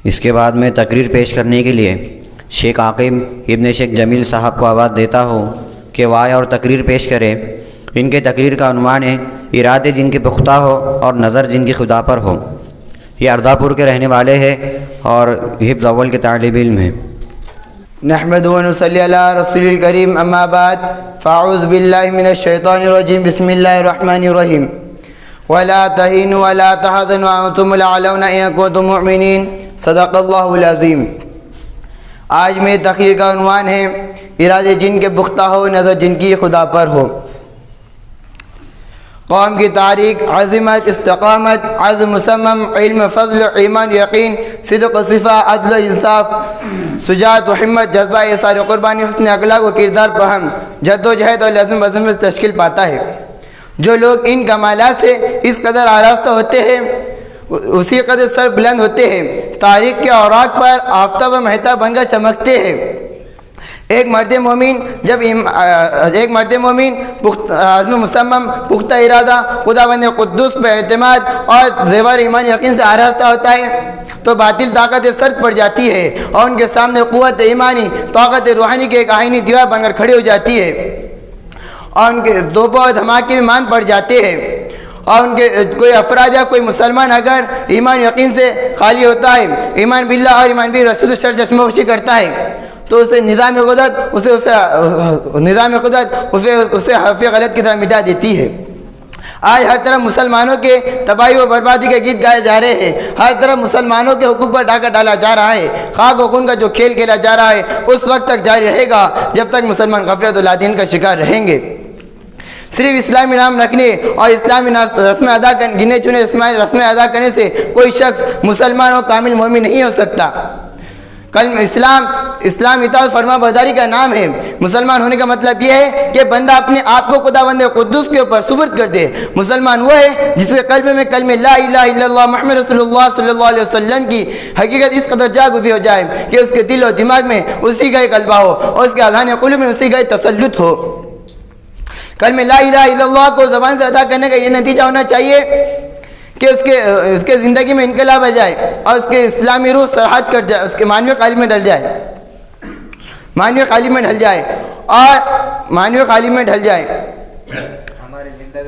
اس کے بعد میں تقریر پیش کرنے کے لیے شیخ عاقب ابن شیخ جمیل صاحب کو آواز دیتا ہوں کہ وہ آئے اور تقریر پیش کرے۔ ان کے تقریر کا عنوان ہے ارادے جن کے پختہ ہو اور نظر جن کی خدا پر ہو۔ یہ اردھا پور کے رہنے والے ہیں اور حفظ اول کے طالب علم ہیں۔ نحمد و نصلی علی رسول الکریم، اما بعد فاعوذ باللہ من الشیطان الرجیم، بسم اللہ الرحمن الرحیم۔ ولا تہینوا ولا تحزنوا وانتم الاعلون ان کنتم مؤمنین، صدق اللہ العظیم۔ آج میں تقریر کا عنوان ہے ارادے جن کے پختہ ہو، نظر جن کی خدا پر ہو۔ قوم کی تاریخ، عظمت، استقامت، عزم مصمم، علم، فضل، ایمان، یقین، صدق و صفا، عدل و انصاف، شجاعت و ہمت، جذبہ اظہار قربانی، حسن اخلاق و کردار فہم، جد و جہد اور عزم سے تشکیل پاتا ہے۔ جو لوگ ان کمالات سے اس قدر آراستہ ہوتے ہیں اسی قدر سر بلند ہوتے ہیں، تاریخ کے اوراق پر آفتاب و مہتاب بن کر چمکتے ہیں۔ ایک مرد مومن عزم مصمم، پختہ ارادہ، خداوند قدوس پہ اعتماد اور زیور ایمان یقین سے آراستہ ہوتا ہے تو باطل طاقت سرد پڑ جاتی ہے اور ان کے سامنے قوت ایمانی، طاقت روحانی کے ایک آئینی دیوار بن کر کھڑی ہو جاتی ہے اور ان کے دوبوں اور دھماکے میں مان پڑ جاتے ہیں۔ اور ان کے کوئی افراد یا کوئی مسلمان اگر ایمان یقین سے خالی ہوتا ہے، ایمان باللہ اور ایمان بھی رسول سے چشمہ پوشی کرتا ہے تو اسے نظام قدرت اسے حرف غلط کی طرح مٹا دیتی ہے۔ آج ہر طرف مسلمانوں کے تباہی و بربادی کے گیت گائے جا رہے ہیں، ہر طرف مسلمانوں کے حقوق پر ڈاکہ ڈالا جا رہا ہے۔ خاک و خون کا جو کھیل کھیلا جا رہا ہے اس وقت تک جاری رہے گا جب تک مسلمان غفلت و لادین کا شکار رہیں گے۔ صرف اسلامی نام رکھنے اور اسلامی رسمیں ادا گنے چنے رسمیں ادا کرنے سے کوئی شخص مسلمان اور کامل مومن نہیں ہو سکتا۔ اسلام اطاعت فرما برداری کا نام ہے۔ مسلمان ہونے کا مطلب یہ ہے کہ بندہ اپنے آپ کو خداوند قدوس کے اوپر سپرد کر دے۔ مسلمان وہ ہے جس کے قلب میں کلمہ لا الہ الا اللہ محمد رسول اللہ صلی اللہ علیہ وسلم کی حقیقت اس قدر جاگزی ہو جائے کہ اس کے دل و دماغ میں اسی کا ایک غلبہ ہو اور اس کے اذہان قلوب میں اسی کا ایک تسلط ہو۔ کلمہ لا الہ الا اللہ کو زبان سے ادا کرنے کا یہ نتیجہ ہونا چاہیے کہ اس کے زندگی میں انقلاب آ جائے اور اس کے اسلامی روح سرحد کر جائے، اس کے معنوی قالب میں ڈل جائے،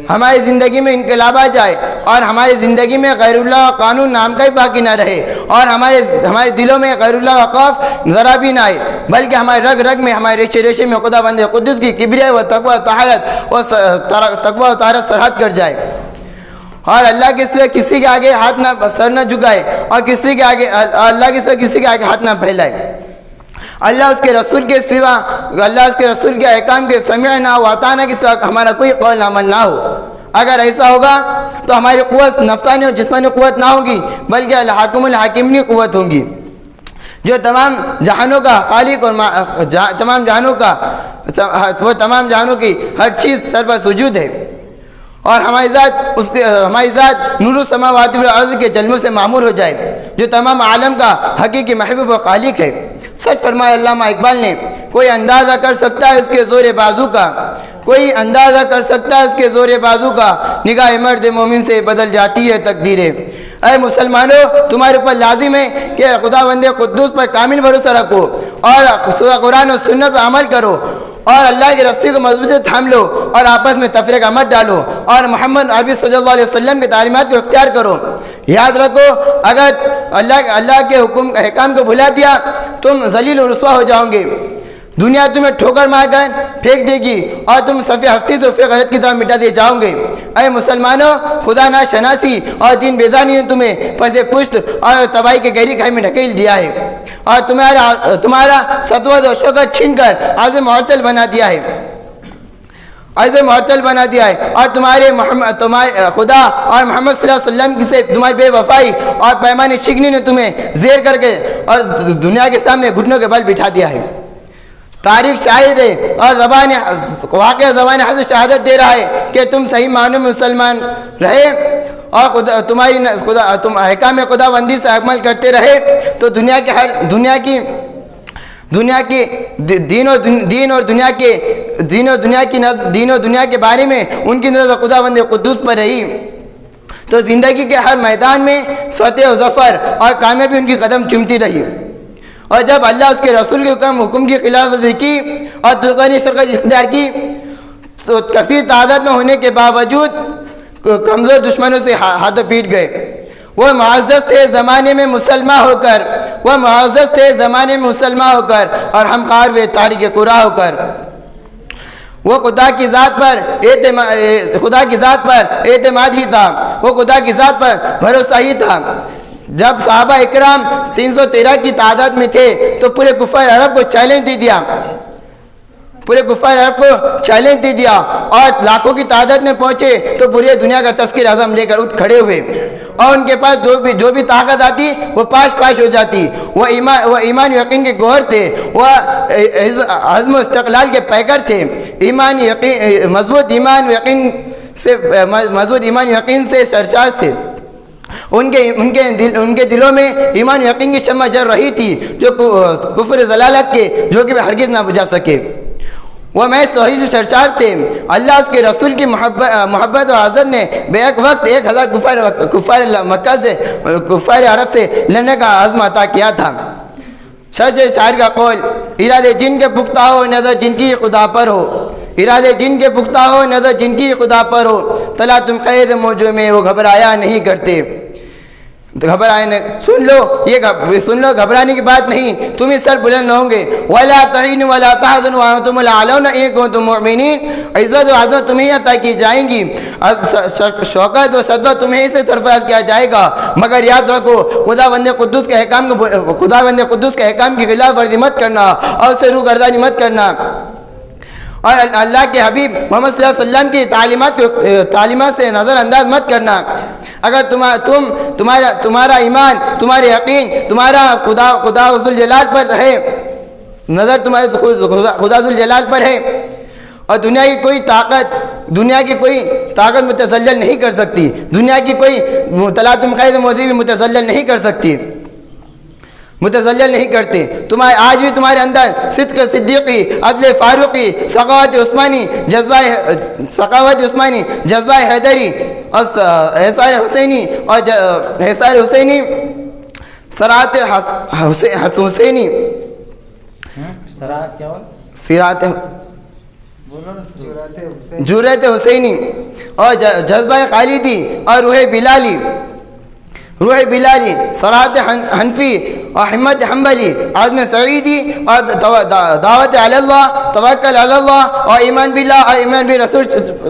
ہماری زندگی میں انقلاب آ جائے اور ہماری زندگی میں غیر اللہ قانون نام کا ہی باقی نہ رہے اور ہمارے دلوں میں غیر اللہ وقاف ذرا بھی نہ آئے، بلکہ ہمارے رگ رگ میں، ہمارے ریشے ریشے میں خداوند قدوس کی کبریائی و تقوی و طہارت سرحد کر جائے اور اللہ کے سوا کسی کے آگے ہاتھ نہ سر نہ جھکائے اور اللہ کے سوا کسی کے آگے ہاتھ نہ پھیلائے۔ اللہ اس کے رسول کے احکام کے سمعنا و اطعنا کے سوا ہمارا کوئی قول عمل نہ ہو۔ اگر ایسا ہوگا تو ہماری قوت نفسانی اور جسمانی قوت نہ ہوگی بلکہ الحاکم الحاکمین قوت ہوگی، جو تمام جہانوں کا خالق اور تمام جہانوں کی ہر چیز سر پر سجود ہے اور ہماری ذات نور السماوات والارض کے جلووں سے معمور ہو جائے، جو تمام عالم کا حقیقی محبوب و خالق ہے۔ سچ فرمایا علامہ اقبال نے، کوئی اندازہ کر سکتا ہے اس کے زور بازو کا، نگاہ مرد مومن سے بدل جاتی ہے تقدیریں۔ اے مسلمانوں، تمہارے اوپر لازم ہے کہ خداوند قدوس پر کامل بھروسہ رکھو اور قرآن و سنت پر عمل کرو اور اللہ کی رسی کو مضبوطی سے تھام لو اور آپس میں تفریقہ مت ڈالو اور محمد عربی صلی اللہ علیہ وسلم کی تعلیمات کو اختیار کرو۔ یاد رکھو، اگر اللہ کے احکام کو بھلا دیا تم ذلیل و رسوا ہو جاؤ گے، دنیا تمہیں ٹھوکر مار کر پھینک دے گی اور تم صفِ ہستی تو فی غلط کی طرح مٹا دیے جاؤ گے۔ اے مسلمانوں، خدا نا شناسی اور دین بیزانی نے تمہیں پس پشت اور تباہی کے گہری کھائی میں ڈھکیل دیا ہے اور تمہارا سطوت و شوکت چھین کر عزم معطل بنا دیا ہے اور تمہارے خدا اور محمد صلی اللہ علیہ وسلم سے تمہاری بے وفائی اور پیمان شکنی نے تمہیں زیر کر کے اور دنیا کے سامنے گھٹنوں کے بل بٹھا دیا ہے۔ تاریخ شاہد ہے اور واقعہ زبان حضرت شہادت دے رہا ہے کہ تم صحیح معنوں میں مسلمان رہے اور تم احکام خدا بندی سے عمل کرتے رہے تو دنیا کی دین اور دنیا کے بارے میں ان کی نظر خداوند قدوس پر رہی تو زندگی کے ہر میدان میں فتح و ظفر اور کامیابی ان کی قدم چومتی رہی. اور جب اللہ اس کے رسول کے حکم کی خلاف ورزی کی اور دوسری شرکت اختیار کی تو کثیر تعداد میں ہونے کے باوجود کمزور دشمنوں سے ہاتھوں پیٹ گئے. وہ معزز تھے زمانے میں مسلمان ہو کر اور ہم خار ہوئے تاریخ قرآن ہو کر. وہ خدا کی ذات پر اعتماد ہی تھا, وہ خدا کی ذات پر بھروسہ ہی تھا. جب صحابہ اکرام 313 کی تعداد میں تھے تو پورے کفار عرب کو چیلنج دے دیا اور لاکھوں کی تعداد میں پہنچے تو پوری دنیا کا تذکر اعظم لے کر اٹھ کھڑے ہوئے اور ان کے پاس جو بھی طاقت آتی وہ پاش ہو جاتی. وہ ایمان یقین کے گوہر تھے, وہ عزم و استقلال کے پیکر تھے. مضبوط ایمان یقین سے سرشار تھے. ان کے دلوں میں ایمان یقین کی شمع جل رہی تھی جو کفر ضلالت کے جو کہ ہرگز نہ بجھا سکے. وہ محض توحید سے سرشار تھے. اللہ اس کے رسول کی محبت اور عزت نے بیک وقت 1000 کفار عرب سے لڑنے کا عزم عطا کیا تھا. شاعر کا قول, ارادے جن کے پختہ ہو نظر جن کی خدا پر ہو, ارادے جن کے پختہ ہو نظر جن کی خدا پر ہو, تلا تم قید موجوں میں وہ گھبرایا نہیں کرتے. سن لو گھبرانے کی بات نہیں, تم اس سر بلند نہ ہوں گے. وَلَا تَهِنُوا وَلَا تَحْزَنُوا وَأَنْتُمُ الْأَعْلَوْنَ إِن كُنتُم مُؤْمِنِينَ. عزت و عظمت تمہیں عطا کی جائیں گی, شوکت و صدوہ تمہیں سے سرفراز کیا جائے گا, مگر یاد رکھو خداوند قدوس کے احکام کی خلاف ورزی مت کرنا اور اس سے روگردانی مت کرنا اور اللہ کے حبیب محمد صلی اللہ علیہ وسلم کی تعلیمات سے نظر انداز مت کرنا. اگر تمہارا ایمان, تمہارے یقین, تمہارا خدا ذوالجلال پر ہے, نظر تمہارے خدا ذوالجلال پر ہے اور دنیا کی کوئی طاقت متزلزل نہیں کر سکتی, دنیا کی کوئی تلاطم قید موضوع متزلزل نہیں کرتے. آج بھی تمہارے اندر صدق صدیقی, عدل فاروقی, سخاوت عثمانی, جذبہ حیدری اور احسار حسینی, سرات حسینی, جرأت حسینی اور جذبہ خالدی اور روح بلالی, صراحت حنفی اور ہمت حنبلی, عزم سعیدی اور دعوت علی اللہ, توکل علی اللہ اور ایمان باللہ اور ایمان بالرسول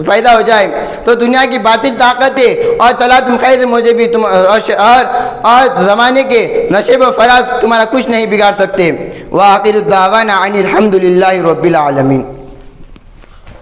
پیدا ہو جائے تو دنیا کی باطل طاقتیں اور تلاطم خیز مجھے بھی اور زمانے کے نشیب و فراز تمہارا کچھ نہیں بگاڑ سکتے. وآخر الدعوانا عن الحمد للہ رب العالمین.